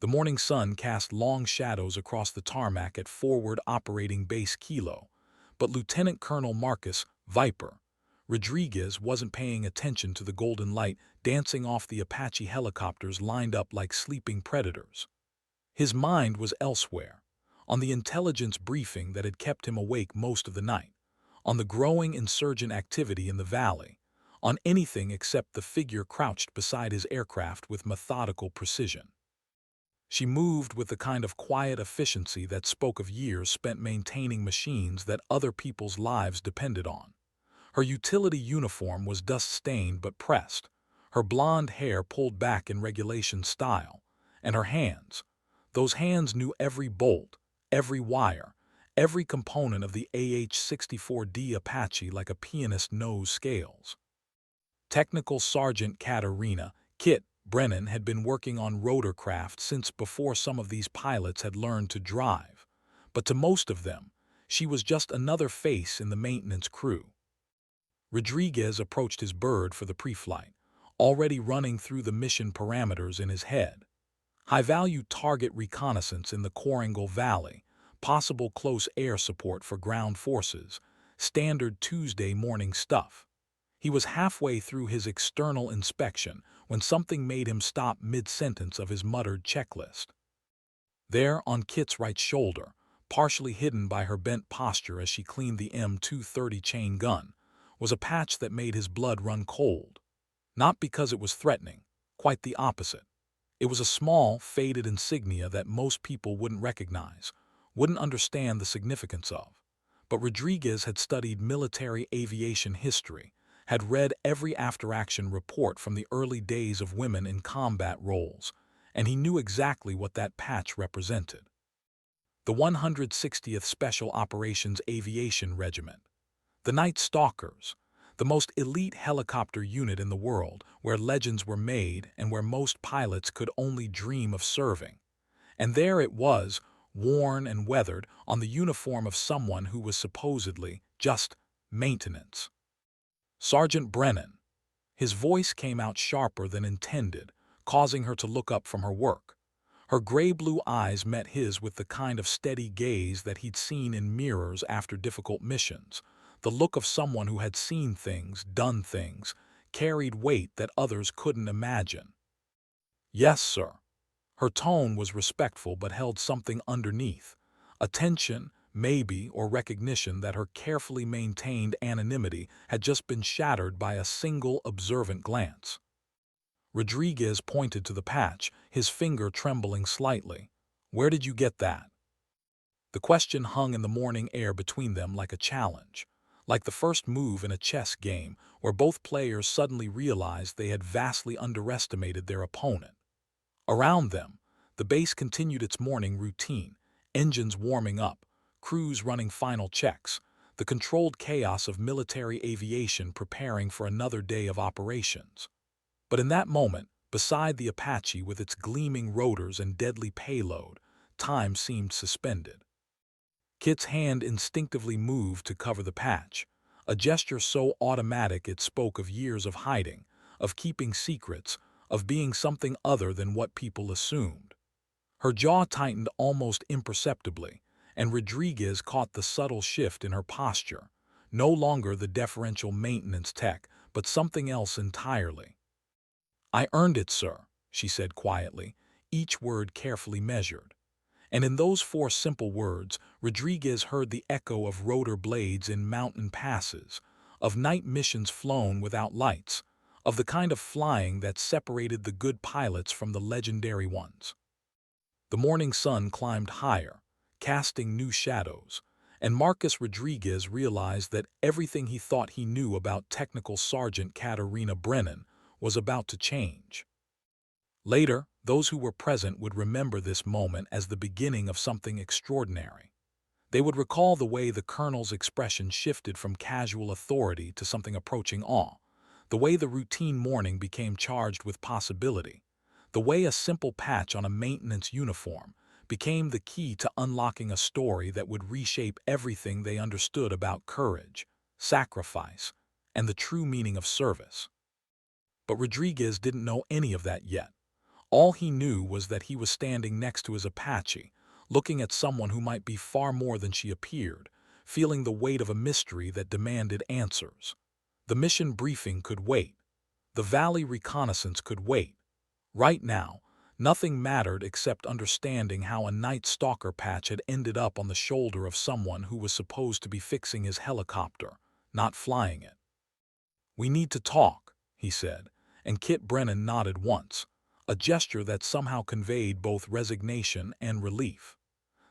The morning sun cast long shadows across the tarmac at Forward Operating Base Kilo, but Lieutenant Colonel Marcus Viper Rodriguez wasn't paying attention to the golden light dancing off the Apache helicopters lined up like sleeping predators. His mind was elsewhere, on the intelligence briefing that had kept him awake most of the night, on the growing insurgent activity in the valley, on anything except the figure crouched beside his aircraft with methodical precision. She moved with the kind of quiet efficiency that spoke of years spent maintaining machines that other people's lives depended on. Her utility uniform was dust-stained but pressed, her blonde hair pulled back in regulation style, and her hands, those hands knew every bolt, every wire, every component of the AH-64D Apache like a pianist knows scales. Technical Sergeant Katarina Kit Brennan had been working on rotorcraft since before some of these pilots had learned to drive, but to most of them, she was just another face in the maintenance crew. Rodriguez approached his bird for the pre-flight, already running through the mission parameters in his head. High-value target reconnaissance in the Korangal Valley, possible close air support for ground forces, standard Tuesday morning stuff. He was halfway through his external inspection when something made him stop mid-sentence of his muttered checklist. There, on Kit's right shoulder, partially hidden by her bent posture as she cleaned the M230 chain gun, was a patch that made his blood run cold. Not because it was threatening, quite the opposite. It was a small, faded insignia that most people wouldn't recognize, wouldn't understand the significance of. But Rodriguez had studied military aviation history, had read every after-action report from the early days of women in combat roles, and he knew exactly what that patch represented. The 160th Special Operations Aviation Regiment, the Night Stalkers, the most elite helicopter unit in the world, where legends were made and where most pilots could only dream of serving. And there it was, worn and weathered, on the uniform of someone who was supposedly just maintenance. Sergeant Brennan. His voice came out sharper than intended, causing her to look up from her work. Her gray-blue eyes met his with the kind of steady gaze that he'd seen in mirrors after difficult missions, the look of someone who had seen things, done things, carried weight that others couldn't imagine. "Yes, sir." Her tone was respectful but held something underneath, attention, maybe, or recognition that her carefully maintained anonymity had just been shattered by a single observant glance. Rodriguez pointed to the patch, his finger trembling slightly. "Where did you get that?" The question hung in the morning air between them like a challenge, like the first move in a chess game where both players suddenly realized they had vastly underestimated their opponent. Around them, the base continued its morning routine, engines warming up, crews running final checks, the controlled chaos of military aviation preparing for another day of operations. But in that moment, beside the Apache with its gleaming rotors and deadly payload, time seemed suspended. Kit's hand instinctively moved to cover the patch, a gesture so automatic it spoke of years of hiding, of keeping secrets, of being something other than what people assumed. Her jaw tightened almost imperceptibly, and Rodriguez caught the subtle shift in her posture, no longer the deferential maintenance tech, but something else entirely. "I earned it, sir," she said quietly, each word carefully measured. And in those four simple words, Rodriguez heard the echo of rotor blades in mountain passes, of night missions flown without lights, of the kind of flying that separated the good pilots from the legendary ones. The morning sun climbed higher, casting new shadows, and Marcus Rodriguez realized that everything he thought he knew about Technical Sergeant Katarina Brennan was about to change. Later, those who were present would remember this moment as the beginning of something extraordinary. They would recall the way the colonel's expression shifted from casual authority to something approaching awe, the way the routine morning became charged with possibility, the way a simple patch on a maintenance uniform became the key to unlocking a story that would reshape everything they understood about courage, sacrifice, and the true meaning of service. But Rodriguez didn't know any of that yet. All he knew was that he was standing next to his Apache, looking at someone who might be far more than she appeared, feeling the weight of a mystery that demanded answers. The mission briefing could wait. The valley reconnaissance could wait. Right now, nothing mattered except understanding how a night stalker patch had ended up on the shoulder of someone who was supposed to be fixing his helicopter, not flying it. "We need to talk," he said, and Kit Brennan nodded once, a gesture that somehow conveyed both resignation and relief.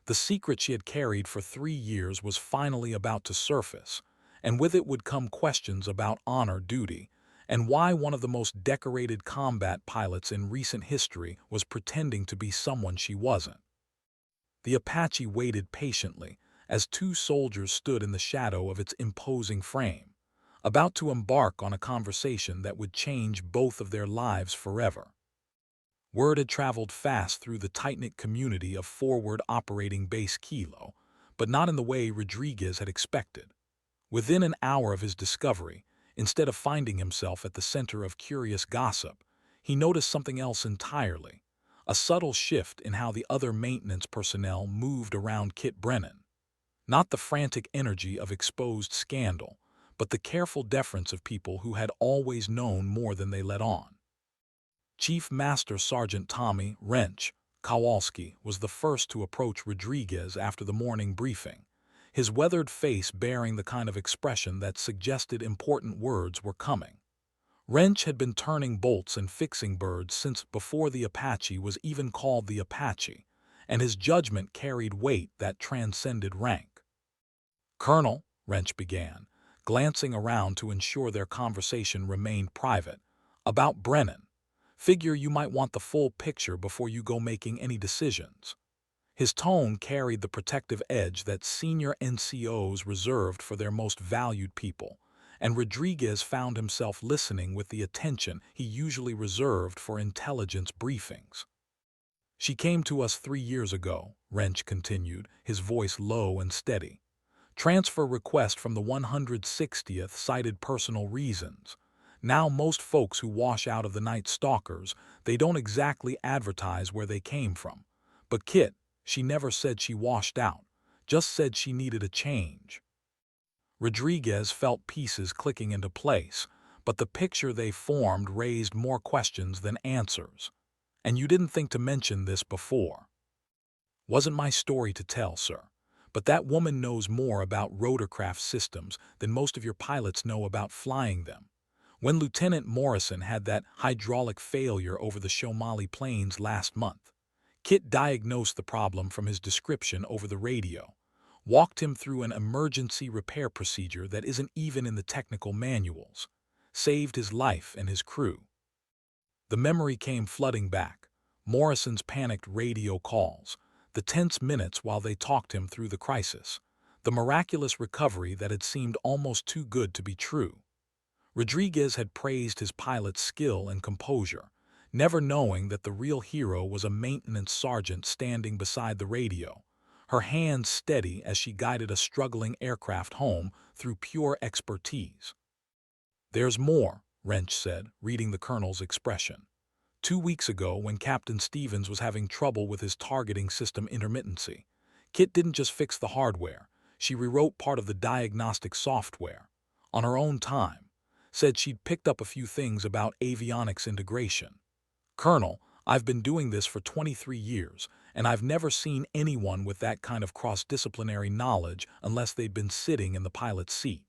The secret she had carried for 3 years was finally about to surface, and with it would come questions about honor duty, and why one of the most decorated combat pilots in recent history was pretending to be someone she wasn't. The Apache waited patiently as two soldiers stood in the shadow of its imposing frame, about to embark on a conversation that would change both of their lives forever. Word had traveled fast through the tight-knit community of Forward Operating Base Kilo, but not in the way Rodriguez had expected. Within an hour of his discovery, instead of finding himself at the center of curious gossip, he noticed something else entirely, a subtle shift in how the other maintenance personnel moved around Kit Brennan. Not the frantic energy of exposed scandal, but the careful deference of people who had always known more than they let on. Chief Master Sergeant Tommy Wrench Kowalski was the first to approach Rodriguez after the morning briefing, his weathered face bearing the kind of expression that suggested important words were coming. Wrench had been turning bolts and fixing birds since before the Apache was even called the Apache, and his judgment carried weight that transcended rank. "Colonel," Wrench began, glancing around to ensure their conversation remained private, "about Brennan. Figure you might want the full picture before you go making any decisions." His tone carried the protective edge that senior NCOs reserved for their most valued people, and Rodriguez found himself listening with the attention he usually reserved for intelligence briefings. "She came to us 3 years ago," Wrench continued, his voice low and steady. "Transfer request from the 160th cited personal reasons. Now most folks who wash out of the Night Stalkers, they don't exactly advertise where they came from. But Kit, she never said she washed out, just said she needed a change." Rodriguez felt pieces clicking into place, but the picture they formed raised more questions than answers. "And you didn't think to mention this before." "Wasn't my story to tell, sir. But that woman knows more about rotorcraft systems than most of your pilots know about flying them. When Lieutenant Morrison had that hydraulic failure over the Shomali Plains last month, Kit diagnosed the problem from his description over the radio, walked him through an emergency repair procedure that isn't even in the technical manuals, saved his life and his crew." The memory came flooding back, Morrison's panicked radio calls, the tense minutes while they talked him through the crisis, the miraculous recovery that had seemed almost too good to be true. Rodriguez had praised his pilot's skill and composure, never knowing that the real hero was a maintenance sergeant standing beside the radio, her hands steady as she guided a struggling aircraft home through pure expertise. "There's more," Wrench said, reading the colonel's expression. "2 weeks ago, when Captain Stevens was having trouble with his targeting system intermittency, Kit didn't just fix the hardware, she rewrote part of the diagnostic software. On her own time. Said she'd picked up a few things about avionics integration. Colonel, I've been doing this for 23 years, and I've never seen anyone with that kind of cross-disciplinary knowledge unless they'd been sitting in the pilot's seat."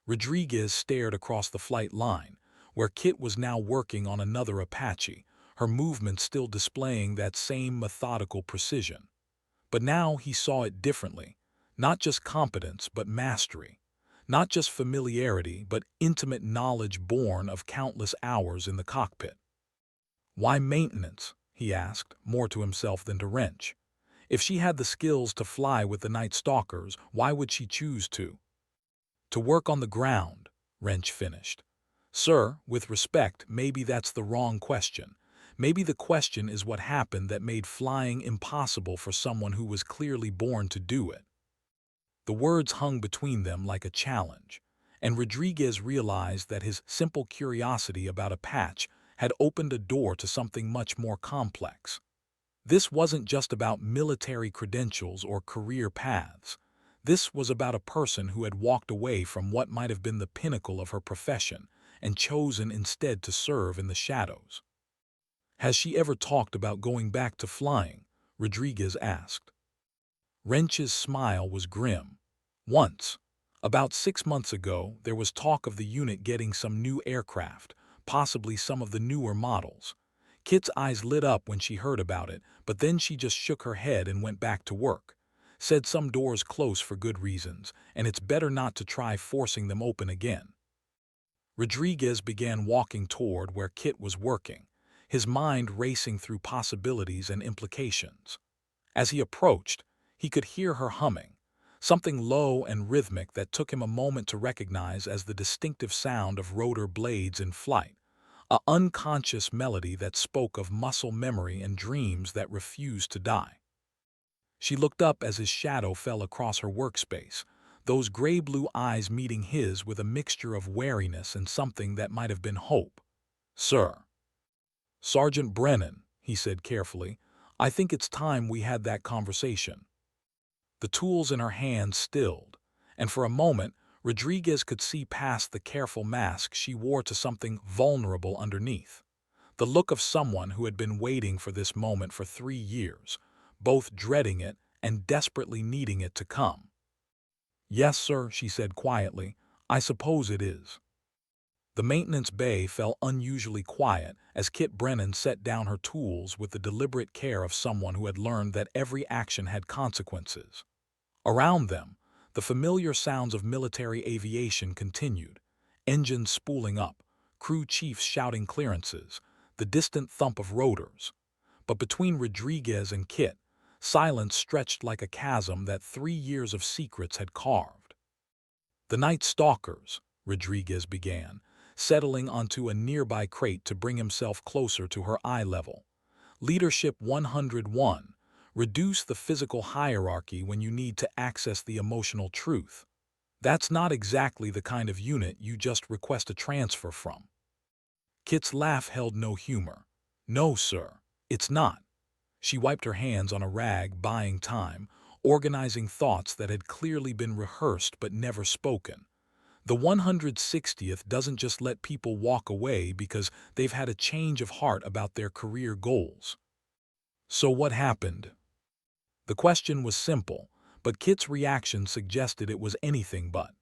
Rodriguez stared across the flight line, where Kit was now working on another Apache, her movements still displaying that same methodical precision. But now he saw it differently, not just competence but mastery. Not just familiarity, but intimate knowledge born of countless hours in the cockpit. "Why maintenance?" he asked, more to himself than to Wrench. "If she had the skills to fly with the Night Stalkers, why would she choose to?" "To work on the ground," Wrench finished. "Sir, with respect, maybe that's the wrong question. Maybe the question is what happened that made flying impossible for someone who was clearly born to do it." The words hung between them like a challenge, and Rodriguez realized that his simple curiosity about Apache had opened a door to something much more complex. This wasn't just about military credentials or career paths. This was about a person who had walked away from what might have been the pinnacle of her profession and chosen instead to serve in the shadows. "Has she ever talked about going back to flying?" Rodriguez asked. Wrench's smile was grim. "Once. About 6 months ago, there was talk of the unit getting some new aircraft, possibly some of the newer models. Kit's eyes lit up when she heard about it, but then she just shook her head and went back to work. Said some doors close for good reasons, and it's better not to try forcing them open again." Rodriguez began walking toward where Kit was working, his mind racing through possibilities and implications. As he approached, he could hear her humming, something low and rhythmic that took him a moment to recognize as the distinctive sound of rotor blades in flight, an unconscious melody that spoke of muscle memory and dreams that refused to die. She looked up as his shadow fell across her workspace, those gray-blue eyes meeting his with a mixture of wariness and something that might have been hope. "Sir." "Sergeant Brennan," he said carefully, "I think it's time we had that conversation." The tools in her hands stilled, and for a moment Rodriguez could see past the careful mask she wore to something vulnerable underneath. The look of someone who had been waiting for this moment for 3 years, both dreading it and desperately needing it to come. "Yes, sir," she said quietly, "I suppose it is." The maintenance bay fell unusually quiet as Kit Brennan set down her tools with the deliberate care of someone who had learned that every action had consequences. Around them, the familiar sounds of military aviation continued, engines spooling up, crew chiefs shouting clearances, the distant thump of rotors. But between Rodriguez and Kit, silence stretched like a chasm that 3 years of secrets had carved. "The Night Stalkers," Rodriguez began, settling onto a nearby crate to bring himself closer to her eye level. "Leadership 101. Reduce the physical hierarchy when you need to access the emotional truth. That's not exactly the kind of unit you just request a transfer from." Kit's laugh held no humor. "No, sir, it's not." She wiped her hands on a rag, buying time, organizing thoughts that had clearly been rehearsed but never spoken. "The 160th doesn't just let people walk away because they've had a change of heart about their career goals." "So what happened?" The question was simple, but Kit's reaction suggested it was anything but.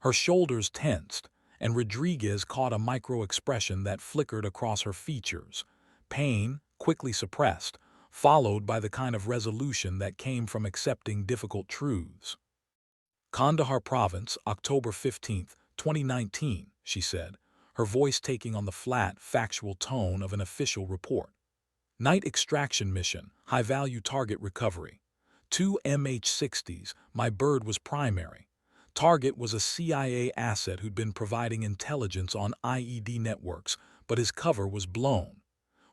Her shoulders tensed, and Rodriguez caught a micro-expression that flickered across her features. Pain, quickly suppressed, followed by the kind of resolution that came from accepting difficult truths. "Kandahar Province, October 15, 2019, she said, her voice taking on the flat, factual tone of an official report. "Night extraction mission, high-value target recovery. 2 MH-60s, my bird was primary. Target was a CIA asset who'd been providing intelligence on IED networks, but his cover was blown.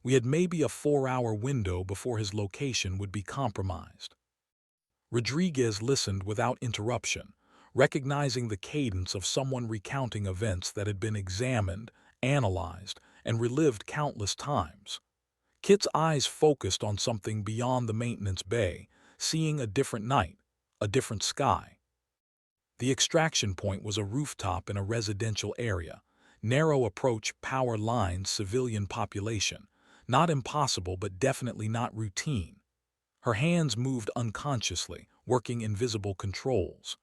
We had maybe a 4-hour window before his location would be compromised." Rodriguez listened without interruption, recognizing the cadence of someone recounting events that had been examined, analyzed, and relived countless times. Kit's eyes focused on something beyond the maintenance bay, seeing a different night, a different sky. The extraction point was a rooftop in a residential area, narrow approach, power lines, civilian population. Not impossible, but definitely not routine. Her hands moved unconsciously, working invisible controls.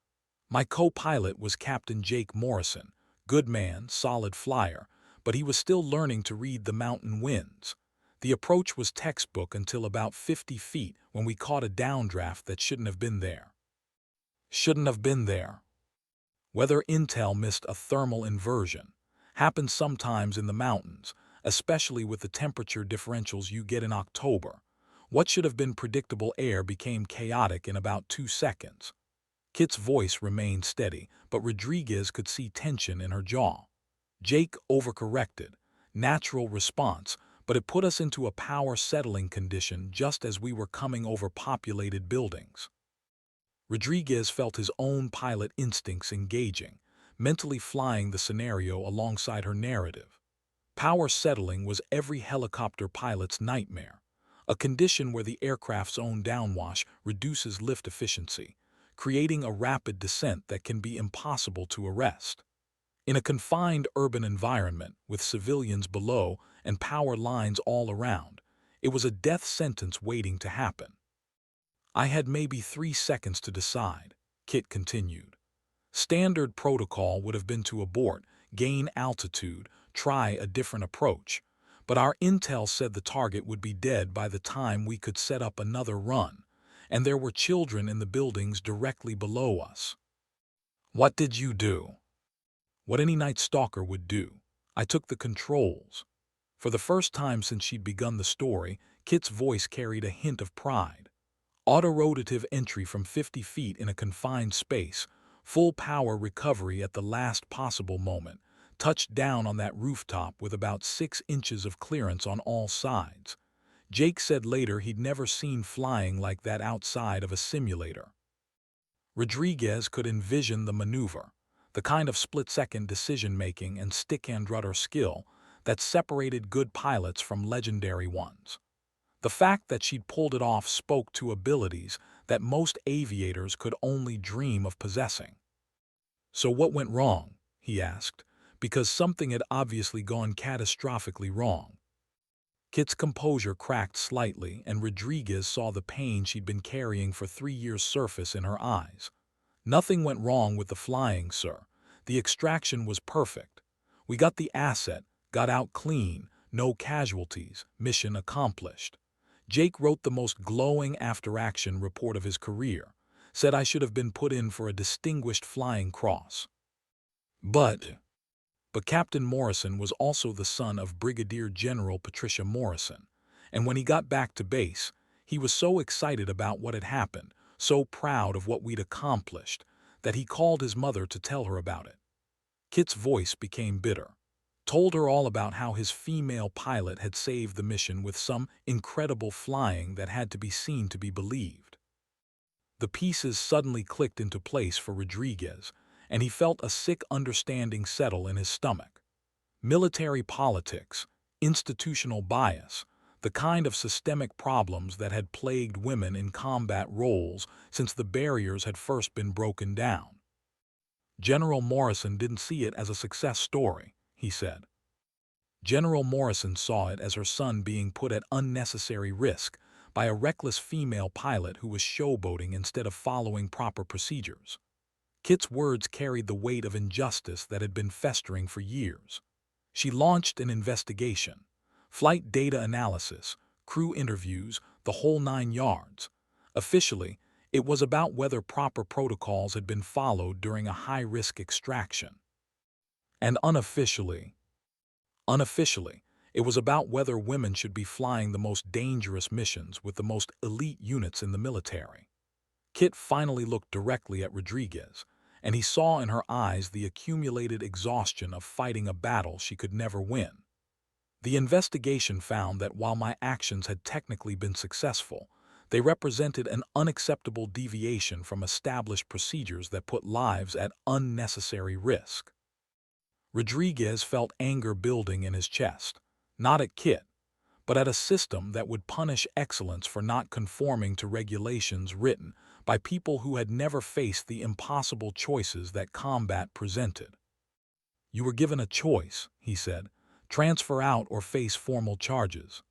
"My co-pilot was Captain Jake Morrison, good man, solid flyer, but he was still learning to read the mountain winds. The approach was textbook until about 50 feet when we caught a downdraft that shouldn't have been there." Shouldn't have been there. Weather intel missed a thermal inversion. Happens sometimes in the mountains, especially with the temperature differentials you get in October. What should have been predictable air became chaotic in about 2 seconds. Kit's voice remained steady, but Rodriguez could see tension in her jaw. "Jake overcorrected. Natural response, but it put us into a power settling condition just as we were coming over populated buildings." Rodriguez felt his own pilot instincts engaging, mentally flying the scenario alongside her narrative. Power settling was every helicopter pilot's nightmare, a condition where the aircraft's own downwash reduces lift efficiency, creating a rapid descent that can be impossible to arrest. In a confined urban environment with civilians below and power lines all around, it was a death sentence waiting to happen. I had maybe 3 seconds to decide, Kit continued. Standard protocol would have been to abort, gain altitude, try a different approach. But our intel said the target would be dead by the time we could set up another run, and there were children in the buildings directly below us. What did you do? What any night stalker would do. I took the controls. For the first time since she'd begun the story, Kit's voice carried a hint of pride. Autorotative entry from 50 feet in a confined space, full power recovery at the last possible moment, touched down on that rooftop with about 6 inches of clearance on all sides. Jake said later he'd never seen flying like that outside of a simulator. Rodriguez could envision the maneuver, the kind of split-second decision-making and stick-and-rudder skill that separated good pilots from legendary ones. The fact that she'd pulled it off spoke to abilities that most aviators could only dream of possessing. So what went wrong? He asked, because something had obviously gone catastrophically wrong. Kit's composure cracked slightly, and Rodriguez saw the pain she'd been carrying for 3 years surface in her eyes. Nothing went wrong with the flying, sir. The extraction was perfect. We got the asset, got out clean, no casualties, mission accomplished. Jake wrote the most glowing after-action report of his career, said I should have been put in for a distinguished flying cross. But Captain Morrison was also the son of Brigadier General Patricia Morrison, and when he got back to base, he was so excited about what had happened, so proud of what we'd accomplished, that he called his mother to tell her about it. Kit's voice became bitter. Told her all about how his female pilot had saved the mission with some incredible flying that had to be seen to be believed. The pieces suddenly clicked into place for Rodriguez, and he felt a sick understanding settle in his stomach. Military politics, institutional bias, the kind of systemic problems that had plagued women in combat roles since the barriers had first been broken down. General Morrison didn't see it as a success story, he said. General Morrison saw it as her son being put at unnecessary risk by a reckless female pilot who was showboating instead of following proper procedures. Kit's words carried the weight of injustice that had been festering for years. She launched an investigation, flight data analysis, crew interviews, the whole 9 yards. Officially, it was about whether proper protocols had been followed during a high-risk extraction. And unofficially, it was about whether women should be flying the most dangerous missions with the most elite units in the military. Kit finally looked directly at Rodriguez, and he saw in her eyes the accumulated exhaustion of fighting a battle she could never win. The investigation found that while my actions had technically been successful, they represented an unacceptable deviation from established procedures that put lives at unnecessary risk. Rodriguez felt anger building in his chest, not at Kit, but at a system that would punish excellence for not conforming to regulations written by people who had never faced the impossible choices that combat presented. You were given a choice, he said, transfer out or face formal charges.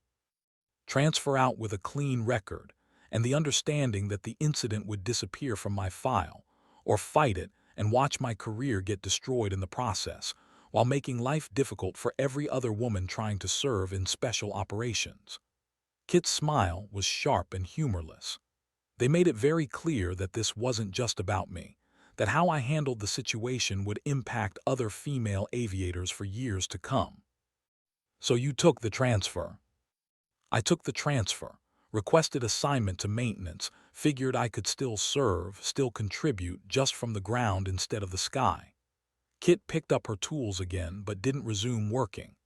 Transfer out with a clean record and the understanding that the incident would disappear from my file, or fight it and watch my career get destroyed in the process, while making life difficult for every other woman trying to serve in special operations. Kit's smile was sharp and humorless. They made it very clear that this wasn't just about me, that how I handled the situation would impact other female aviators for years to come. So you took the transfer. I took the transfer, requested assignment to maintenance, figured I could still serve, still contribute just from the ground instead of the sky. Kit picked up her tools again but didn't resume working.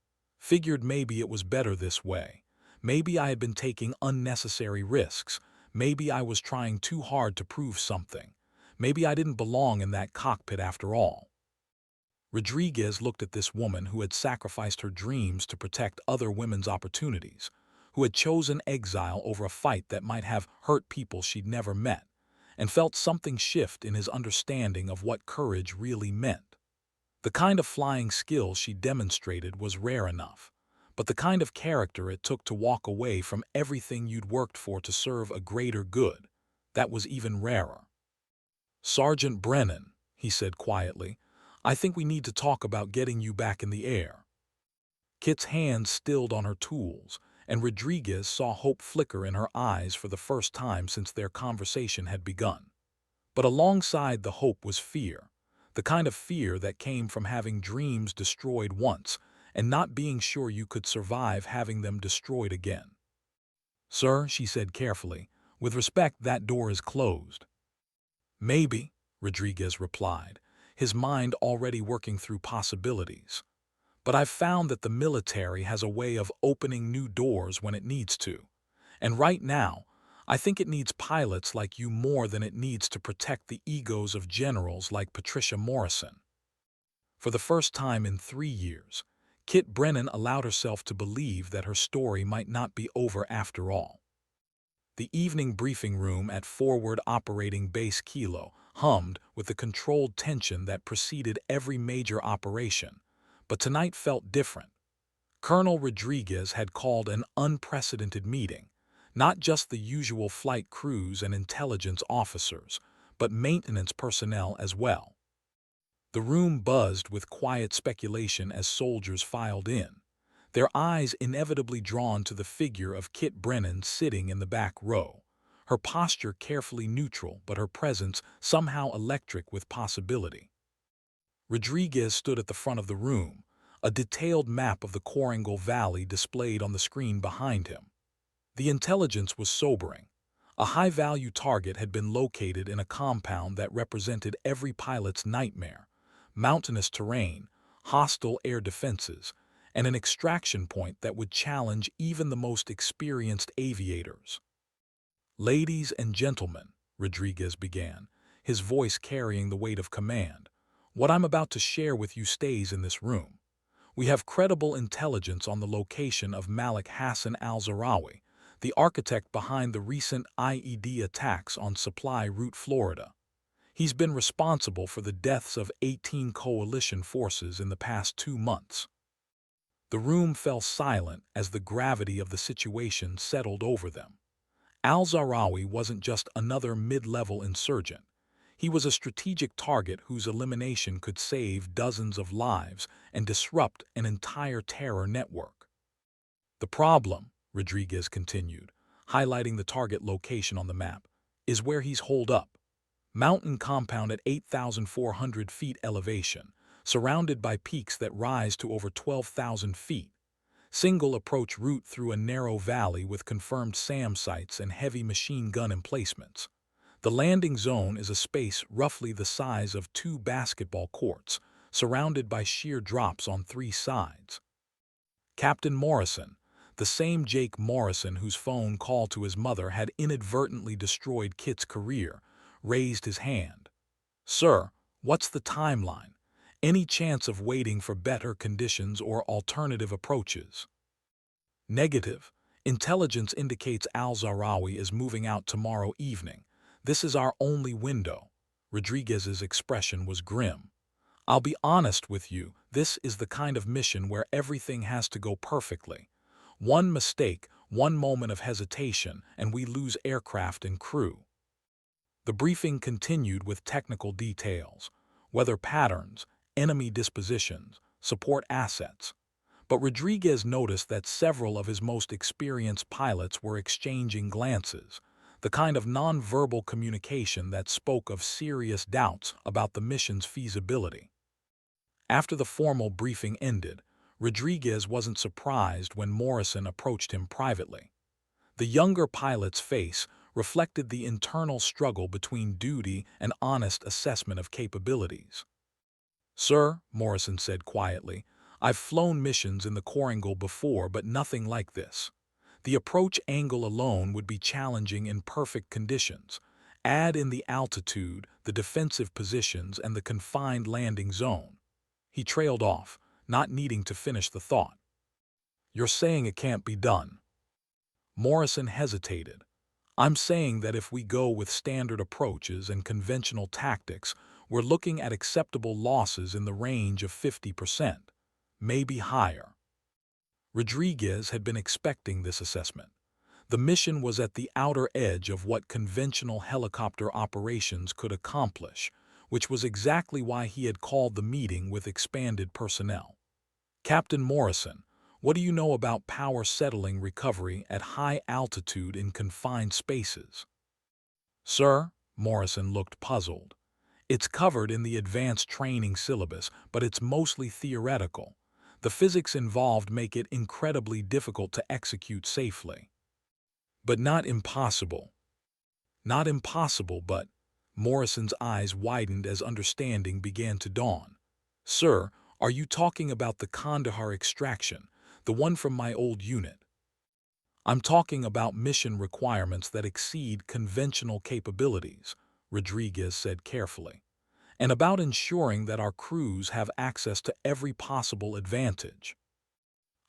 Figured maybe it was better this way. Maybe I had been taking unnecessary risks. Maybe I was trying too hard to prove something. Maybe I didn't belong in that cockpit after all. Rodriguez looked at this woman who had sacrificed her dreams to protect other women's opportunities, who had chosen exile over a fight that might have hurt people she'd never met, and felt something shift in his understanding of what courage really meant. The kind of flying skill she demonstrated was rare enough, but the kind of character it took to walk away from everything you'd worked for to serve a greater good, that was even rarer. "Sergeant Brennan," he said quietly, "I think we need to talk about getting you back in the air." Kit's hands stilled on her tools, and Rodriguez saw hope flicker in her eyes for the first time since their conversation had begun. But alongside the hope was fear, the kind of fear that came from having dreams destroyed once and not being sure you could survive having them destroyed again. "Sir," she said carefully, "with respect, that door is closed." "Maybe," Rodriguez replied, his mind already working through possibilities. "But I've found that the military has a way of opening new doors when it needs to. And right now, I think it needs pilots like you more than it needs to protect the egos of generals like Patricia Morrison." For the first time in 3 years, Kit Brennan allowed herself to believe that her story might not be over after all. The evening briefing room at Forward Operating Base Kilo hummed with the controlled tension that preceded every major operation, but tonight felt different. Colonel Rodriguez had called an unprecedented meeting, not just the usual flight crews and intelligence officers, but maintenance personnel as well. The room buzzed with quiet speculation as soldiers filed in, their eyes inevitably drawn to the figure of Kit Brennan sitting in the back row, her posture carefully neutral but her presence somehow electric with possibility. Rodriguez stood at the front of the room, a detailed map of the Coringal Valley displayed on the screen behind him. The intelligence was sobering. A high-value target had been located in a compound that represented every pilot's nightmare: mountainous terrain, hostile air defenses, and an extraction point that would challenge even the most experienced aviators. "Ladies and gentlemen," Rodriguez began, his voice carrying the weight of command, "what I'm about to share with you stays in this room. We have credible intelligence on the location of Malik Hassan al-Zahrawi, the architect behind the recent IED attacks on Supply Route, Florida. He's been responsible for the deaths of 18 coalition forces in the past 2 months." The room fell silent as the gravity of the situation settled over them. Al-Zahrawi wasn't just another mid-level insurgent. He was a strategic target whose elimination could save dozens of lives and disrupt an entire terror network. "The problem," Rodriguez continued, highlighting the target location on the map, "is where he's holed up. Mountain compound at 8,400 feet elevation, surrounded by peaks that rise to over 12,000 feet. Single approach route through a narrow valley with confirmed SAM sites and heavy machine gun emplacements. The landing zone is a space roughly the size of 2 basketball courts, surrounded by sheer drops on 3 sides." Captain Morrison, the same Jake Morrison whose phone call to his mother had inadvertently destroyed Kit's career, raised his hand. "Sir, what's the timeline? Any chance of waiting for better conditions or alternative approaches?" "Negative. Intelligence indicates al-Zahrawi is moving out tomorrow evening. This is our only window." Rodriguez's expression was grim. "I'll be honest with you, this is the kind of mission where everything has to go perfectly. One mistake, one moment of hesitation, and we lose aircraft and crew." The briefing continued with technical details: weather patterns, enemy dispositions, support assets. But Rodriguez noticed that several of his most experienced pilots were exchanging glances, the kind of nonverbal communication that spoke of serious doubts about the mission's feasibility. After the formal briefing ended, Rodriguez wasn't surprised when Morrison approached him privately. The younger pilot's face reflected the internal struggle between duty and honest assessment of capabilities. "Sir," Morrison said quietly, "I've flown missions in the Coringal before, but nothing like this. The approach angle alone would be challenging in perfect conditions. Add in the altitude, the defensive positions, and the confined landing zone." He trailed off, not needing to finish the thought. You're saying it can't be done. Morrison hesitated. I'm saying that if we go with standard approaches and conventional tactics, we're looking at acceptable losses in the range of 50%, maybe higher. Rodriguez had been expecting this assessment. The mission was at the outer edge of what conventional helicopter operations could accomplish, which was exactly why he had called the meeting with expanded personnel. Captain Morrison, what do you know about power settling recovery at high altitude in confined spaces? Sir, Morrison looked puzzled. It's covered in the advanced training syllabus, but it's mostly theoretical. The physics involved make it incredibly difficult to execute safely. But not impossible. Not impossible, but Morrison's eyes widened as understanding began to dawn. Sir, are you talking about the Kandahar extraction, the one from my old unit? I'm talking about mission requirements that exceed conventional capabilities, Rodriguez said carefully, and about ensuring that our crews have access to every possible advantage.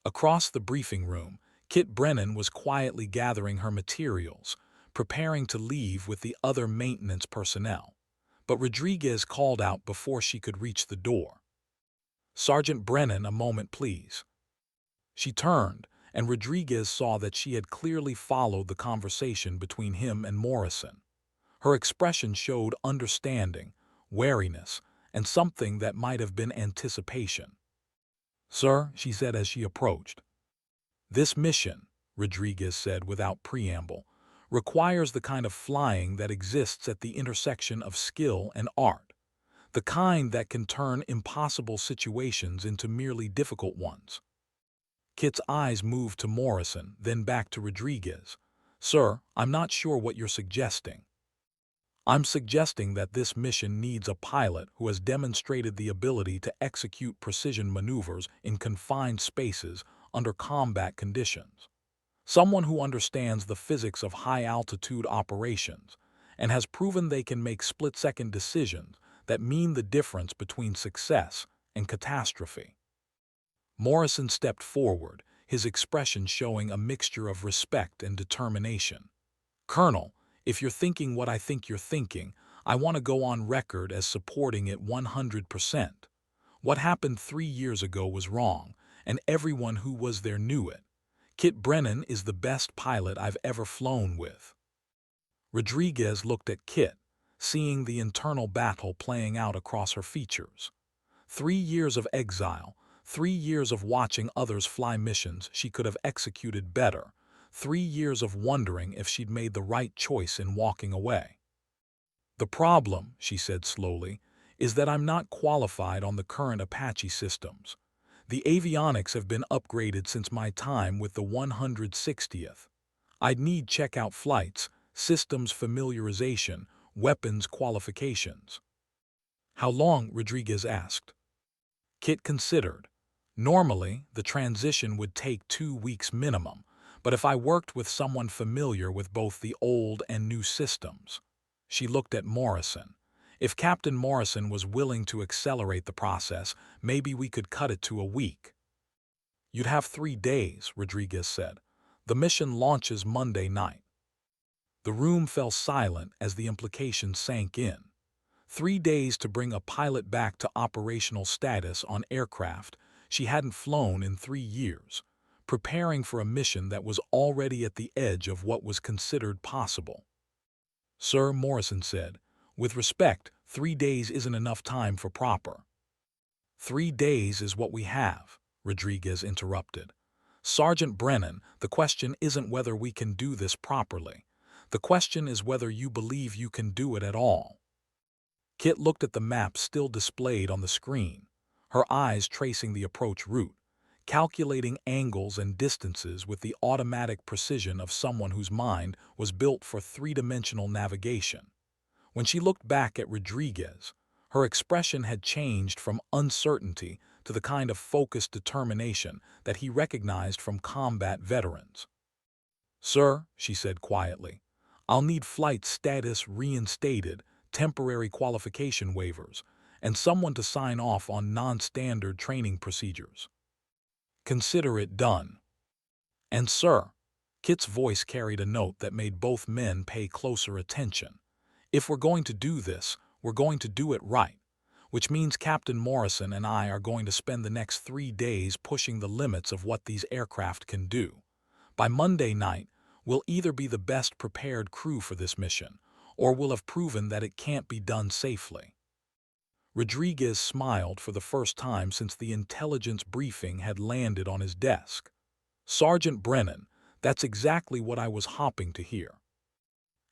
Across the briefing room, Kit Brennan was quietly gathering her materials, preparing to leave with the other maintenance personnel. But Rodriguez called out before she could reach the door. Sergeant Brennan, a moment, please. She turned, and Rodriguez saw that she had clearly followed the conversation between him and Morrison. Her expression showed understanding, wariness, and something that might have been anticipation. Sir, she said as she approached. This mission, Rodriguez said without preamble, requires the kind of flying that exists at the intersection of skill and art, the kind that can turn impossible situations into merely difficult ones. Kit's eyes moved to Morrison, then back to Rodriguez. Sir, I'm not sure what you're suggesting. I'm suggesting that this mission needs a pilot who has demonstrated the ability to execute precision maneuvers in confined spaces under combat conditions. Someone who understands the physics of high-altitude operations and has proven they can make split-second decisions that mean the difference between success and catastrophe. Morrison stepped forward, his expression showing a mixture of respect and determination. Colonel, if you're thinking what I think you're thinking, I want to go on record as supporting it 100%. What happened 3 years ago was wrong, and everyone who was there knew it. Kit Brennan is the best pilot I've ever flown with. Rodriguez looked at Kit, seeing the internal battle playing out across her features. 3 years of exile, 3 years of watching others fly missions she could have executed better, 3 years of wondering if she'd made the right choice in walking away. The problem, she said slowly, is that I'm not qualified on the current Apache systems. The avionics have been upgraded since my time with the 160th. I'd need checkout flights, systems familiarization, weapons qualifications. How long? Rodriguez asked. Kit considered. Normally, the transition would take 2 weeks minimum, but if I worked with someone familiar with both the old and new systems. She looked at Morrison. If Captain Morrison was willing to accelerate the process, maybe we could cut it to a week. You'd have 3 days, Rodriguez said. The mission launches Monday night. The room fell silent as the implication sank in. 3 days to bring a pilot back to operational status on aircraft she hadn't flown in 3 years, preparing for a mission that was already at the edge of what was considered possible. Sir, Morrison said, with respect, 3 days isn't enough time for proper. 3 days is what we have, Rodriguez interrupted. Sergeant Brennan, the question isn't whether we can do this properly. The question is whether you believe you can do it at all. Kit looked at the map still displayed on the screen, her eyes tracing the approach route, calculating angles and distances with the automatic precision of someone whose mind was built for three-dimensional navigation. When she looked back at Rodriguez, her expression had changed from uncertainty to the kind of focused determination that he recognized from combat veterans. Sir, she said quietly, I'll need flight status reinstated, temporary qualification waivers, and someone to sign off on non-standard training procedures. Consider it done. And sir, Kit's voice carried a note that made both men pay closer attention. If we're going to do this, we're going to do it right, which means Captain Morrison and I are going to spend the next 3 days pushing the limits of what these aircraft can do. By Monday night, we'll either be the best prepared crew for this mission, or we'll have proven that it can't be done safely. Rodriguez smiled for the first time since the intelligence briefing had landed on his desk. Sergeant Brennan, that's exactly what I was hoping to hear.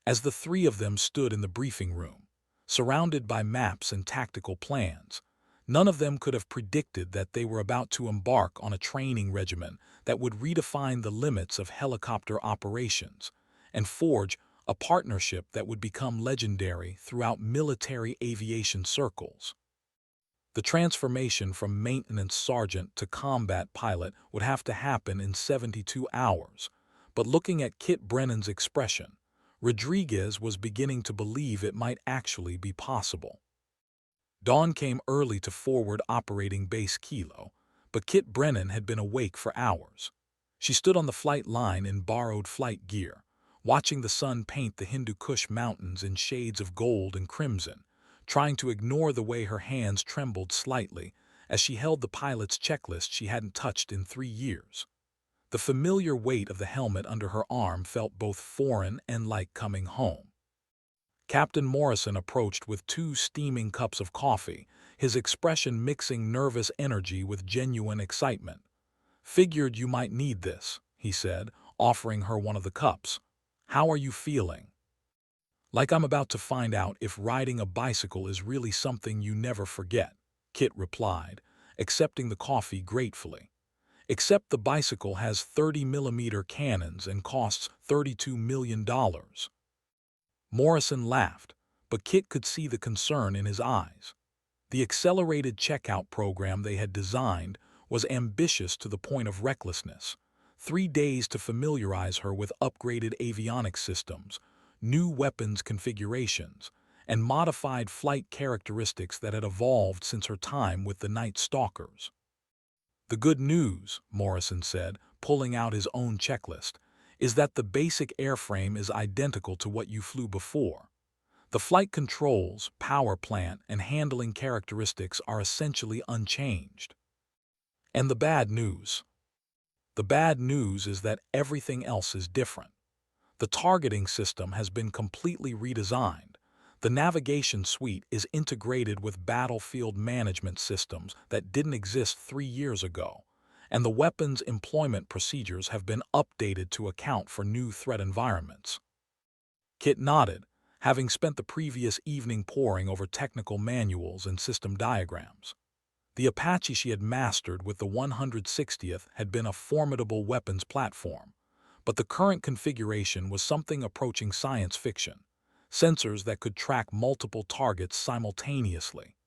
As the three of them stood in the briefing room, surrounded by maps and tactical plans, none of them could have predicted that they were about to embark on a training regimen that would redefine the limits of helicopter operations and forge a partnership that would become legendary throughout military aviation circles. The transformation from maintenance sergeant to combat pilot would have to happen in 72 hours, but looking at Kit Brennan's expression, Rodriguez was beginning to believe it might actually be possible. Dawn came early to forward operating base Kilo, but Kit Brennan had been awake for hours. She stood on the flight line in borrowed flight gear, watching the sun paint the Hindu Kush mountains in shades of gold and crimson, trying to ignore the way her hands trembled slightly as she held the pilot's checklist she hadn't touched in 3 years. The familiar weight of the helmet under her arm felt both foreign and like coming home. Captain Morrison approached with 2 steaming cups of coffee, his expression mixing nervous energy with genuine excitement. "Figured you might need this," he said, offering her one of the cups. "How are you feeling?" "Like I'm about to find out if riding a bicycle is really something you never forget," Kit replied, accepting the coffee gratefully. "Except the bicycle has 30mm cannons and costs $32 million. Morrison laughed, but Kit could see the concern in his eyes. The accelerated checkout program they had designed was ambitious to the point of recklessness. 3 days to familiarize her with upgraded avionics systems, new weapons configurations, and modified flight characteristics that had evolved since her time with the Night Stalkers. "The good news," Morrison said, pulling out his own checklist, "is that the basic airframe is identical to what you flew before. The flight controls, power plant, and handling characteristics are essentially unchanged. And the bad news? The bad news is that everything else is different. The targeting system has been completely redesigned. The navigation suite is integrated with battlefield management systems that didn't exist 3 years ago, and the weapons employment procedures have been updated to account for new threat environments." Kit nodded, having spent the previous evening poring over technical manuals and system diagrams. The Apache she had mastered with the 160th had been a formidable weapons platform, but the current configuration was something approaching science fiction. Sensors that could track multiple targets simultaneously,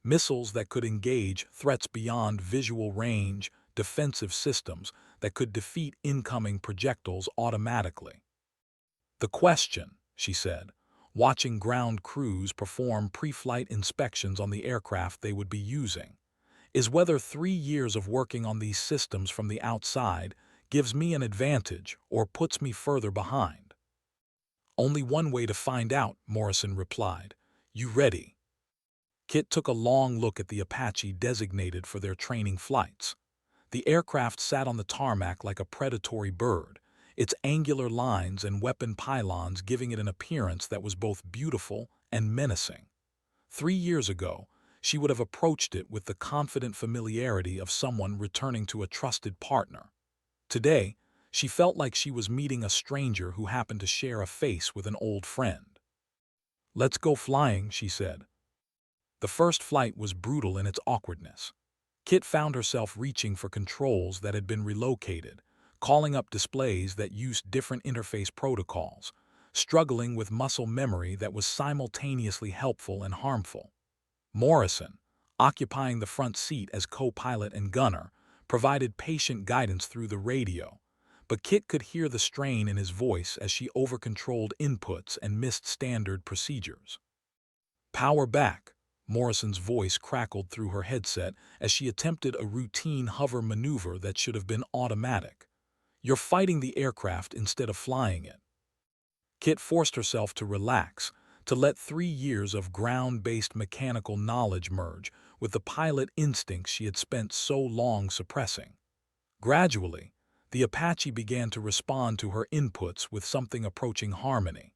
missiles that could engage threats beyond visual range, defensive systems that could defeat incoming projectiles automatically. "The question," she said, watching ground crews perform pre-flight inspections on the aircraft they would be using, "is whether 3 years of working on these systems from the outside gives me an advantage or puts me further behind." "Only one way to find out," Morrison replied. "You ready?" Kit took a long look at the Apache designated for their training flights. The aircraft sat on the tarmac like a predatory bird, its angular lines and weapon pylons giving it an appearance that was both beautiful and menacing. 3 years ago, she would have approached it with the confident familiarity of someone returning to a trusted partner. Today, she felt like she was meeting a stranger who happened to share a face with an old friend. "Let's go flying," she said. The first flight was brutal in its awkwardness. Kit found herself reaching for controls that had been relocated, calling up displays that used different interface protocols, struggling with muscle memory that was simultaneously helpful and harmful. Morrison, occupying the front seat as co-pilot and gunner, provided patient guidance through the radio, but Kit could hear the strain in his voice as she over-controlled inputs and missed standard procedures. "Power back," Morrison's voice crackled through her headset as she attempted a routine hover maneuver that should have been automatic. "You're fighting the aircraft instead of flying it." Kit forced herself to relax, to let 3 years of ground-based mechanical knowledge merge with the pilot instincts she had spent so long suppressing. Gradually, the Apache began to respond to her inputs with something approaching harmony.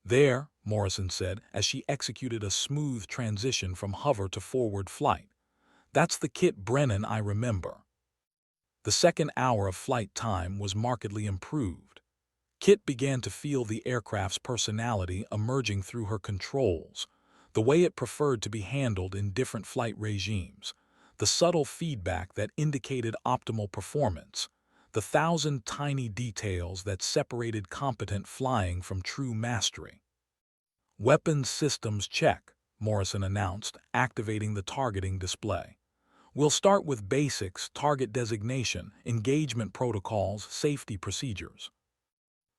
"There," Morrison said as she executed a smooth transition from hover to forward flight. "That's the Kit Brennan I remember." The second hour of flight time was markedly improved. Kit began to feel the aircraft's personality emerging through her controls, the way it preferred to be handled in different flight regimes, the subtle feedback that indicated optimal performance, the thousand tiny details that separated competent flying from true mastery. "Weapons systems check," Morrison announced, activating the targeting display. "We'll start with basics, target designation, engagement protocols, safety procedures."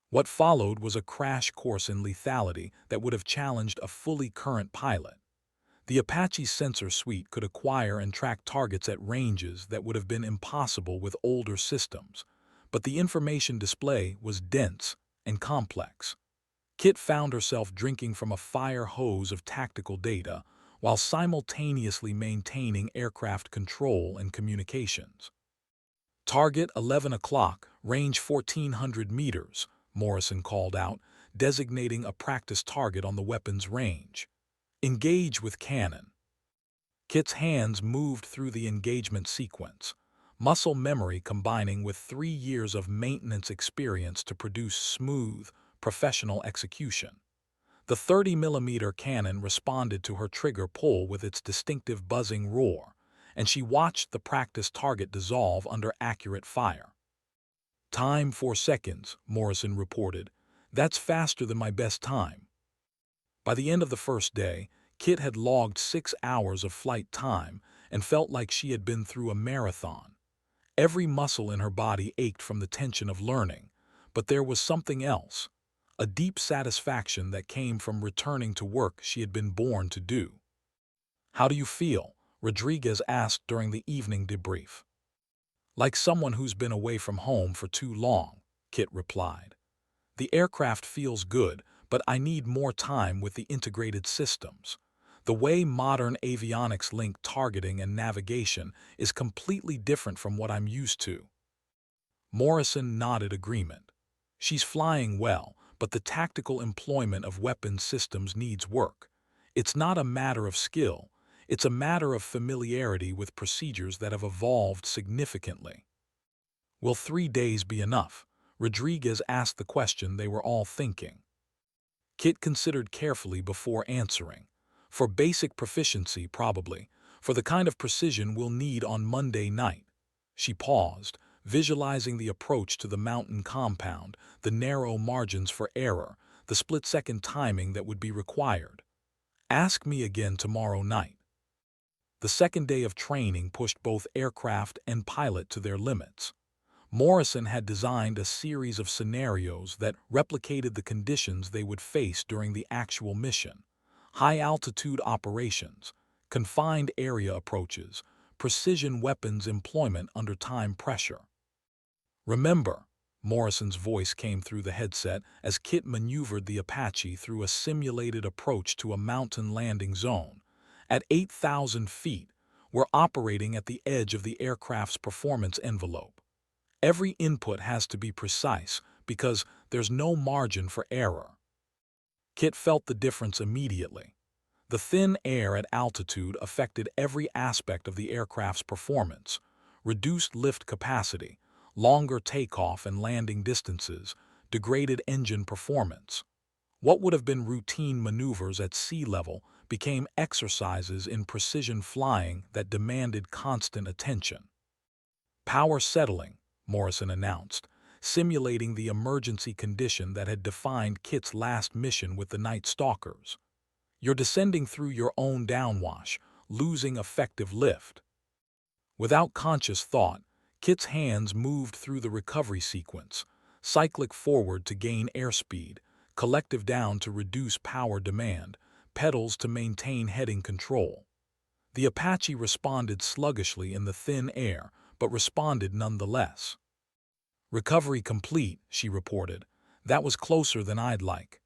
What followed was a crash course in lethality that would have challenged a fully current pilot. The Apache's sensor suite could acquire and track targets at ranges that would have been impossible with older systems, but the information display was dense and complex. Kit found herself drinking from a fire hose of tactical data while simultaneously maintaining aircraft control and communications. "Target 11 o'clock, range 1,400 meters," Morrison called out, designating a practice target on the weapon's range. "Engage with cannon." Kit's hands moved through the engagement sequence, muscle memory combining with 3 years of maintenance experience to produce smooth, professional execution. The 30mm cannon responded to her trigger pull with its distinctive buzzing roar, and she watched the practice target dissolve under accurate fire. "Time 4 seconds," Morrison reported. "That's faster than my best time." By the end of the first day, Kit had logged 6 hours of flight time and felt like she had been through a marathon. Every muscle in her body ached from the tension of learning, but there was something else, a deep satisfaction that came from returning to work she had been born to do. "How do you feel?" Rodriguez asked during the evening debrief. "Like someone who's been away from home for too long," Kit replied. "The aircraft feels good, but I need more time with the integrated systems. The way modern avionics link targeting and navigation is completely different from what I'm used to." Morrison nodded agreement. "She's flying well, but the tactical employment of weapons systems needs work. It's not a matter of skill, it's a matter of familiarity with procedures that have evolved significantly." "Will 3 days be enough?" Rodriguez asked the question they were all thinking. Kit considered carefully before answering. "For basic proficiency, probably. For the kind of precision we'll need on Monday night." She paused, visualizing the approach to the mountain compound, the narrow margins for error, the split-second timing that would be required. "Ask me again tomorrow night." The second day of training pushed both aircraft and pilot to their limits. Morrison had designed a series of scenarios that replicated the conditions they would face during the actual mission: high-altitude operations, confined area approaches, precision weapons employment under time pressure. "Remember," Morrison's voice came through the headset as Kit maneuvered the Apache through a simulated approach to a mountain landing zone. "At 8,000 feet, we're operating at the edge of the aircraft's performance envelope. Every input has to be precise because there's no margin for error." Kit felt the difference immediately. The thin air at altitude affected every aspect of the aircraft's performance: reduced lift capacity, longer takeoff and landing distances, degraded engine performance. What would have been routine maneuvers at sea level became exercises in precision flying that demanded constant attention. "Power settling," Morrison announced, simulating the emergency condition that had defined Kit's last mission with the Night Stalkers. "You're descending through your own downwash, losing effective lift." Without conscious thought, Kit's hands moved through the recovery sequence: cyclic forward to gain airspeed, collective down to reduce power demand, pedals to maintain heading control. The Apache responded sluggishly in the thin air, but responded nonetheless. "Recovery complete," she reported. "That was closer than I'd like."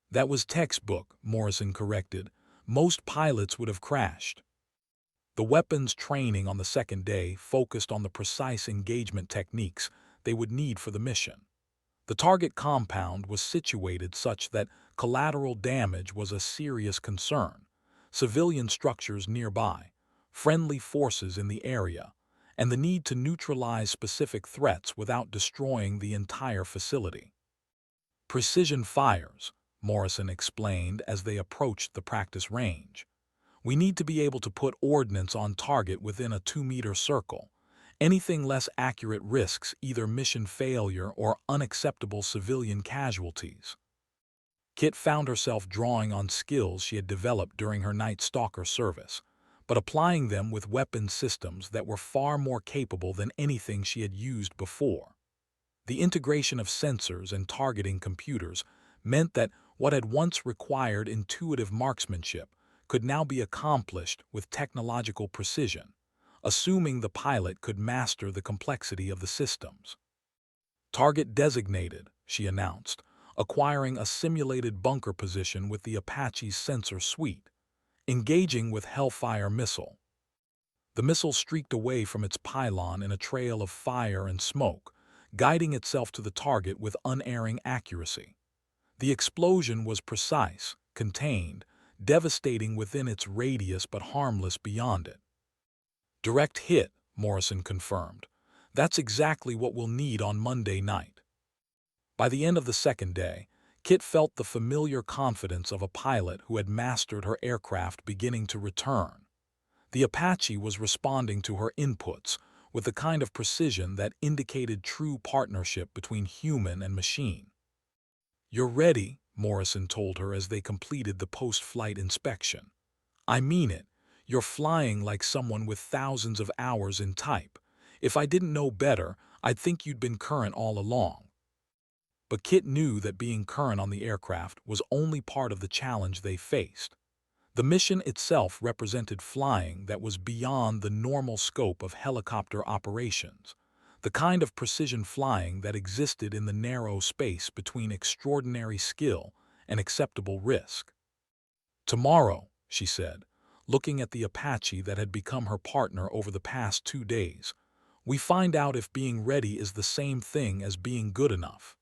"That was textbook," Morrison corrected. "Most pilots would have crashed." The weapons training on the second day focused on the precise engagement techniques they would need for the mission. The target compound was situated such that collateral damage was a serious concern. Civilian structures nearby, friendly forces in the area, and the need to neutralize specific threats without destroying the entire facility. "Precision fires," Morrison explained as they approached the practice range. "We need to be able to put ordnance on target within a 2-meter circle. Anything less accurate risks either mission failure or unacceptable civilian casualties." Kit found herself drawing on skills she had developed during her Night Stalker service, but applying them with weapon systems that were far more capable than anything she had used before. The integration of sensors and targeting computers meant that what had once required intuitive marksmanship could now be accomplished with technological precision, assuming the pilot could master the complexity of the systems. "Target designated," she announced, acquiring a simulated bunker position with the Apache's sensor suite. "Engaging with Hellfire missile." The missile streaked away from its pylon in a trail of fire and smoke, guiding itself to the target with unerring accuracy. The explosion was precise, contained, devastating within its radius but harmless beyond it. "Direct hit," Morrison confirmed. "That's exactly what we'll need on Monday night." By the end of the second day, Kit felt the familiar confidence of a pilot who had mastered her aircraft beginning to return. The Apache was responding to her inputs with the kind of precision that indicated true partnership between human and machine. "You're ready," Morrison told her as they completed the post-flight inspection. "I mean it. You're flying like someone with thousands of hours in type. If I didn't know better, I'd think you'd been current all along." But Kit knew that being current on the aircraft was only part of the challenge they faced. The mission itself represented flying that was beyond the normal scope of helicopter operations, the kind of precision flying that existed in the narrow space between extraordinary skill and acceptable risk. "Tomorrow," she said, looking at the Apache that had become her partner over the past 2 days, "we find out if being ready is the same thing as being good enough."